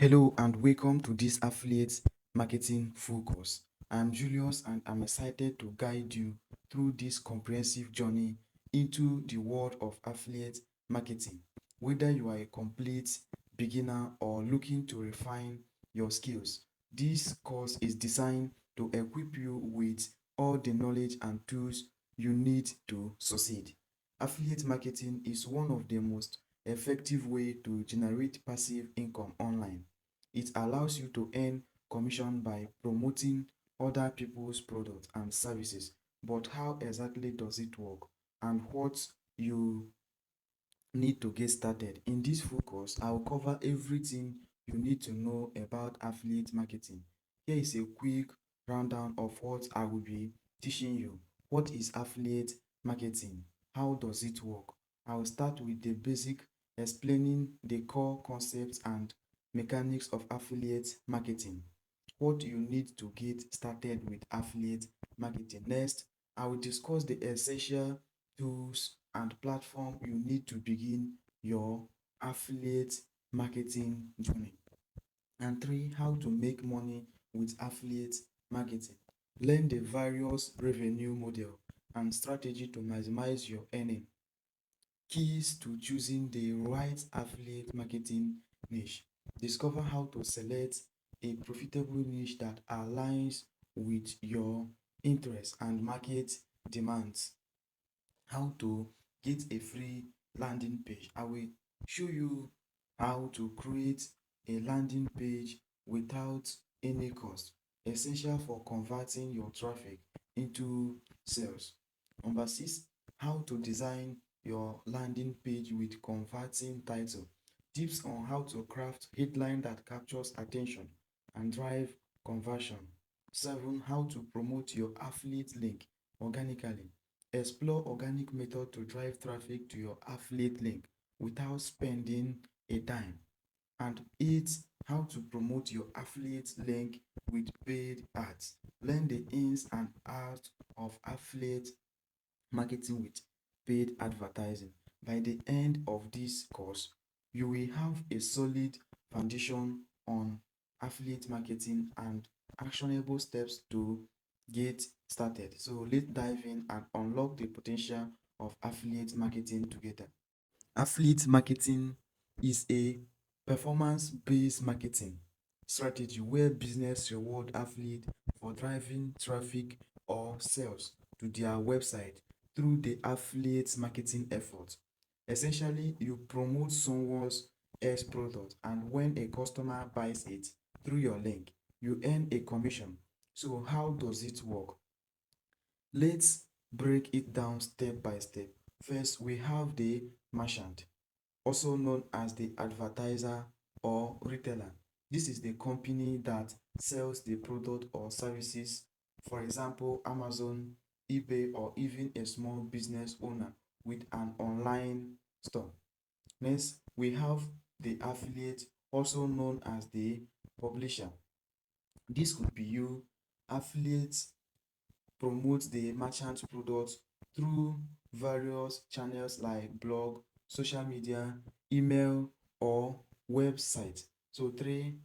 Hello and welcome to this affiliate marketing full course. I'm Julius and I'm excited to guide you through this comprehensive journey into the world of affiliate marketing. Whether you are a complete beginner or looking to refine your skills, this course is designed to equip you with all the knowledge and tools you need to succeed. Affiliate marketing is one of the most effective way to generate passive income online. It allows you to earn commission by promoting other people's products and services. But how exactly does it work and what you need to get started? In this full course, I will cover everything you need to know about affiliate marketing. Here is a quick rundown of what I will be teaching you. What is affiliate marketing? How does it work? I will start with the basic, explaining the core concepts and mechanics of affiliate marketing. What you need to get started with affiliate marketing. Next, I will discuss the essential tools and platform you need to begin your affiliate marketing journey. And three, how to make money with affiliate marketing. Learn the various revenue model and strategy to maximize your earning. Keys to choosing the right affiliate marketing niche. Discover how to select a profitable niche that aligns with your interests and market demands. How to get a free landing page. I will show you how to create a landing page without any cost, essential for converting your traffic into sales. Number six, how to design your landing page with converting title. Tips on how to craft headline that captures attention and drive conversion. Seven, how to promote your affiliate link organically. Explore organic method to drive traffic to your affiliate link without spending a dime. And 8, how to promote your affiliate link with paid ads. Learn the ins and outs of affiliate marketing with paid advertising. By the end of this course, you will have a solid foundation on affiliate marketing and actionable steps to get started. So let's dive in and unlock the potential of affiliate marketing together. Affiliate marketing is a performance-based marketing strategy where business reward affiliate for driving traffic or sales to their website through the affiliate marketing effort. Essentially, you promote someone's else product, and when a customer buys it through your link, you earn a commission. So how does it work? Let's break it down step by step. First, we have the merchant, also known as the advertiser or retailer. This is the company that sells the product or services, for example, Amazon, eBay, or even a small business owner with an online store. Next, we have the affiliate, also known as the publisher. This could be you. Affiliates promote the merchant products through various channels like blog, social media, email, or website. So three,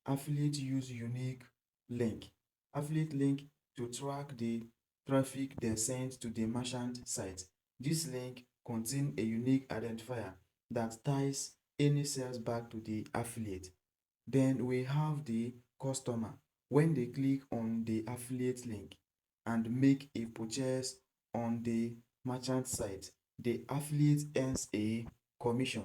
affiliate use unique link. Affiliate link to track the traffic they send to the merchant site. This link contain a unique identifier that ties any sales back to the affiliate. Then we have the customer. When they click on the affiliate link and make a purchase on the merchant site, the affiliate earns a commission.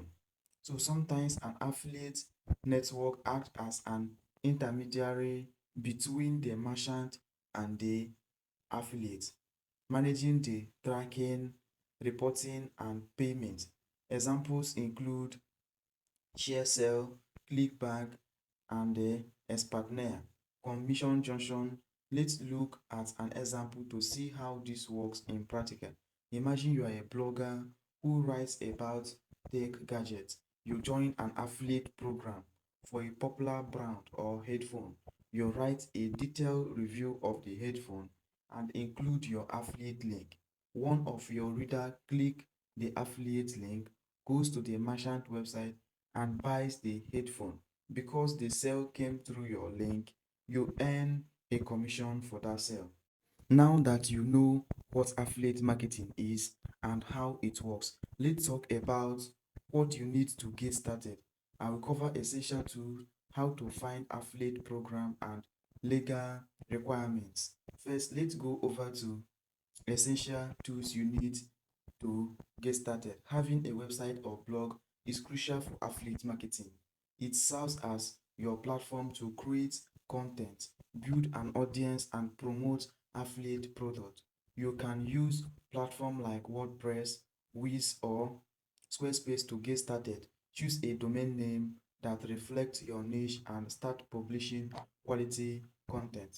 So sometimes an affiliate network acts as an intermediary between the merchant and the affiliate, managing the tracking, reporting, and payment. Examples include ShareCell, ClickBank, and the Expartner. Commission Junction. Let's look at an example to see how this works in practical. Imagine you are a blogger who writes about tech gadgets. You join an affiliate program for a popular brand or headphone. You write a detailed review of the headphone and include your affiliate link. One of your reader click the affiliate link, goes to the merchant website and buys the headphone. Because the sale came through your link, you earn a commission for that sale. Now that you know what affiliate marketing is and how it works, let's talk about what you need to get started. I will cover essential tools, how to find affiliate program, and legal requirements. First, let's go over to essential tools you need to get started. Having a website or blog is crucial for affiliate marketing. It serves as your platform to create content, build an audience, and promote affiliate product. You can use platforms like WordPress, Wix, or Squarespace to get started. Choose a domain name that reflects your niche and start publishing quality content.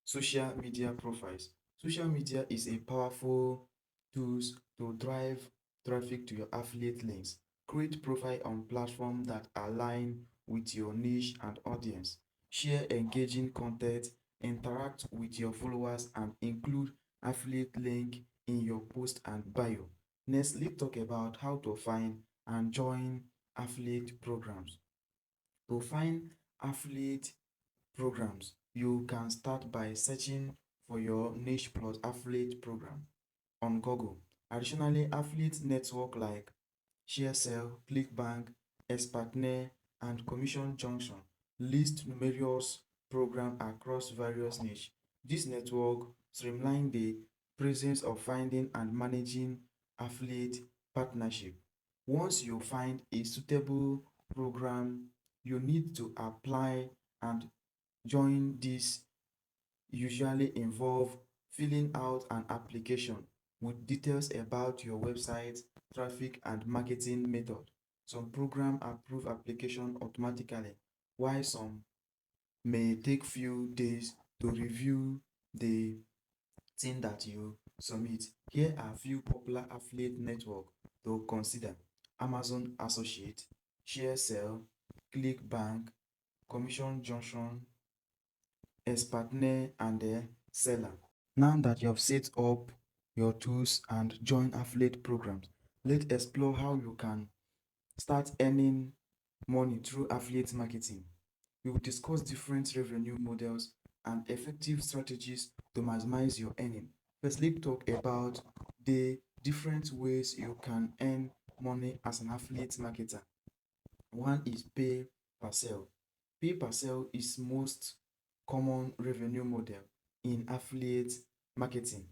Social media profiles. Social media is a powerful tool to drive traffic to your affiliate links. Create profile on platforms that align with your niche and audience. Share engaging content, interact with your followers, and include affiliate link in your post and bio. Next, let's talk about how to find and join affiliate programs. To find affiliate programs, you can start by searching for your niche plus affiliate program on Google. Additionally, affiliate network like ShareSell, ClickBank, Xpartner, and Commission Junction list numerous programs across various niches. This network streamlines the process of finding and managing affiliate partnership. Once you find a suitable program, you need to apply and join. This usually involve filling out an application with details about your website, traffic, and marketing method. Some programs approve application automatically, while some may take few days to review the thing that you submit. Here are few popular affiliate network to consider: Amazon Associate, ShareSell, ClickBank, Commission Junction, Xpartner, and Seller. Now that you have set up your tools and join affiliate programs, let's explore how you can start earning money through affiliate marketing. We will discuss different revenue models and effective strategies to maximize your earning. First, let's talk about the different ways you can earn money as an affiliate marketer. One is pay per sale. Pay per sale is most common revenue model in affiliate marketing.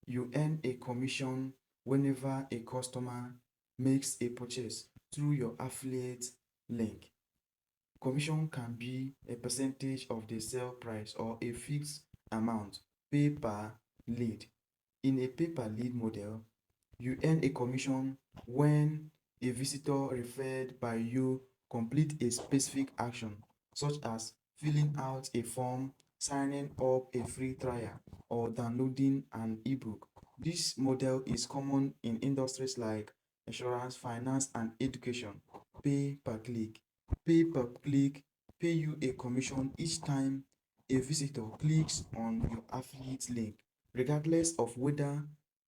You earn a commission whenever a customer makes a purchase through your affiliate link. Commission can be a percentage of the sale price or a fixed amount, pay per lead. In a pay per lead model, you earn a commission when a visitor referred by you complete a specific action, such as filling out a form, signing up a free trial, or downloading an ebook. This model is common in industries like insurance, finance, and education. Pay per click. Pay per click pay you a commission each time a visitor clicks on your affiliate link, regardless of whether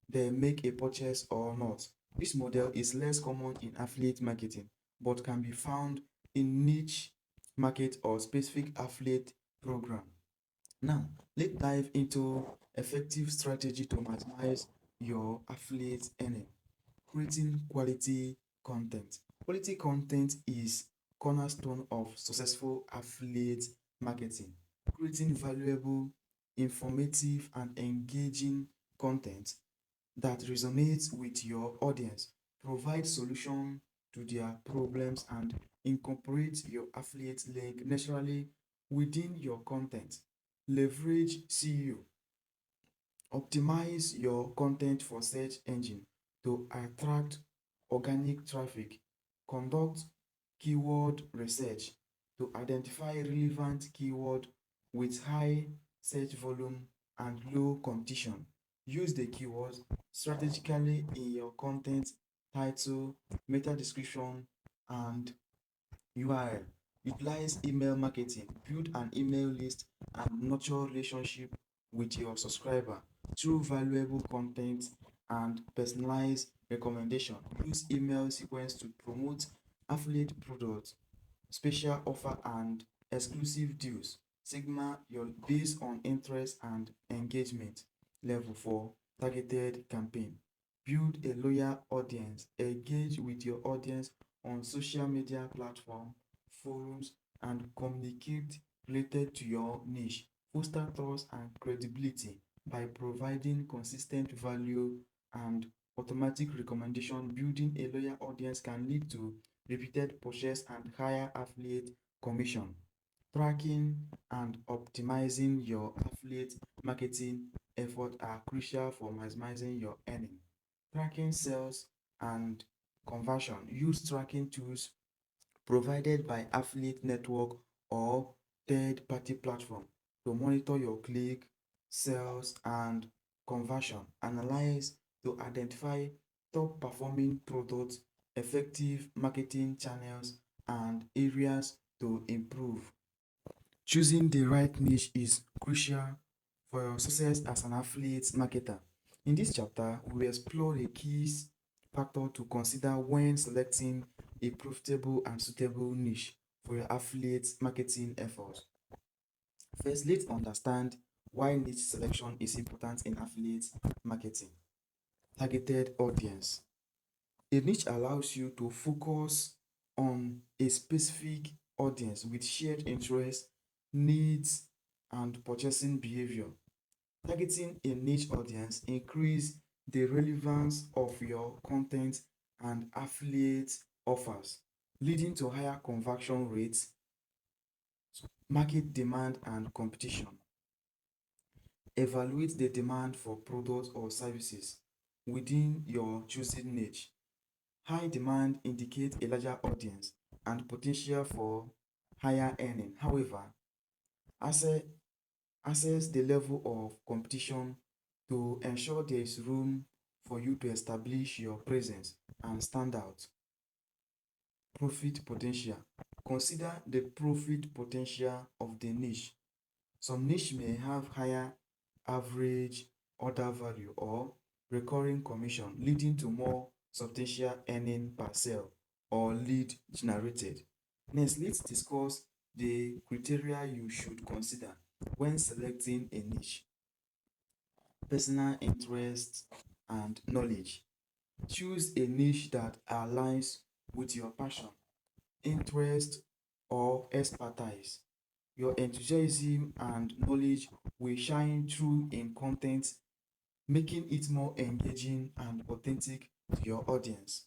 they make a purchase or not. This model is less common in affiliate marketing, but can be found in niche market or specific affiliate program. Now, let's dive into effective strategy to maximize your affiliate earning. Creating quality content. Quality content is cornerstone of successful affiliate marketing. Creating valuable, informative, and engaging content that resonates with your audience, provide solution to their problems, and incorporate your affiliate link naturally within your content. Leverage SEO. Optimize your content for search engine to attract organic traffic. Conduct keyword research to identify relevant keyword with high search volume and low competition. Use the keywords strategically in your content, title, meta description, and URL. Utilize email marketing. Build an email list and nurture relationship with your subscriber through valuable content and personalized recommendation. Use email sequence to promote affiliate products. special offer, and exclusive deals. Sigma your based on interest and engagement level for targeted campaign. Build a loyal audience. Engage with your audience on social media platform, forums, and communicate related to your niche. Foster trust and credibility by providing consistent value and automatic recommendation. Building a loyal audience can lead to repeated purchase and higher affiliate commission. Tracking and optimizing your affiliate marketing effort are crucial for maximizing your earning. Tracking sales and conversion. Use tracking tools provided by affiliate network or third-party platform to monitor your click, sales, and conversion. Analyze to identify top performing products, effective marketing channels, and areas to improve. Choosing the right niche is crucial for your success as an affiliate marketer. In this chapter, we will explore the key factor to consider when selecting a profitable and suitable niche for your affiliate marketing efforts. First, let's understand why niche selection is important in affiliate marketing. Targeted audience. A niche allows you to focus on a specific audience with shared interests, needs, and purchasing behavior. Targeting a niche audience increase the relevance of your content and affiliate offers, leading to higher conversion rates, market demand, and competition. Evaluate the demand for products or services within your chosen niche. High demand indicates a larger audience and potential for higher earning. However, assess, assess the level of competition to ensure there is room for you to establish your presence and stand out. Profit potential. Consider the profit potential of the niche. Some niche may have higher average order value or recurring commission, leading to more substantial earning per sale or lead generated. Next, let's discuss the criteria you should consider when selecting a niche. Personal interest and knowledge. Choose a niche that aligns with your passion, interest, or expertise. Your enthusiasm and knowledge will shine through in content, making it more engaging and authentic to your audience.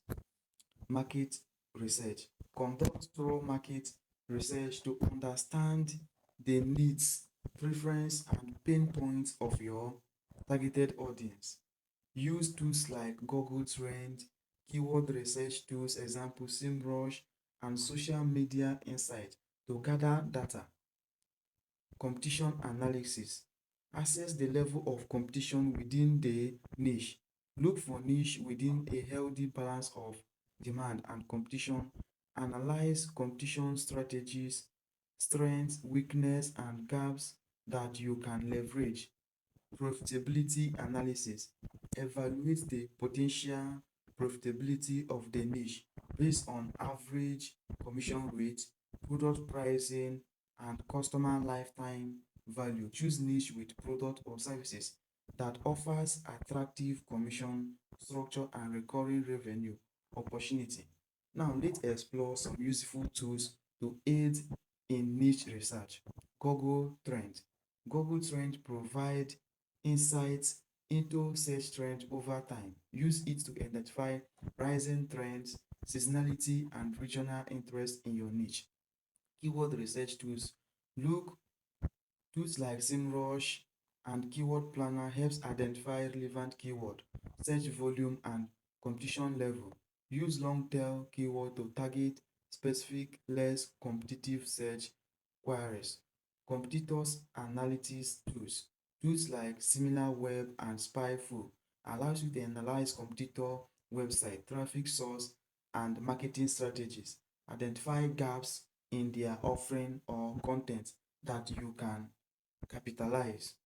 Market research. Conduct thorough market research to understand the needs, preference, and pain points of your targeted audience. Use tools like Google Trend, keyword research tools, example SEMrush, and social media insight to gather data. Competition analysis. Assess the level of competition within the niche. Look for niche within a healthy balance of demand and competition. Analyze competition strategies, strengths, weakness, and gaps that you can leverage. Profitability analysis. Evaluate the potential profitability of the niche based on average commission rate, product pricing, and customer lifetime value. Choose niche with product or services that offers attractive commission structure and recurring revenue opportunity. Now let's explore some useful tools to aid in niche research. Google Trend. Google Trend provide insights into search trends over time. Use it to identify rising trends, seasonality, and regional interest in your niche. Keyword research tools. Look tools like SEMrush and Keyword Planner helps identify relevant keyword, search volume, and competition level. Use long tail keyword to target specific, less competitive search queries. Competitors analytics tools. Tools like SimilarWeb and Spyful allows you to analyze competitor website, traffic source, and marketing strategies. Identify gaps in their offering or content that you can capitalize.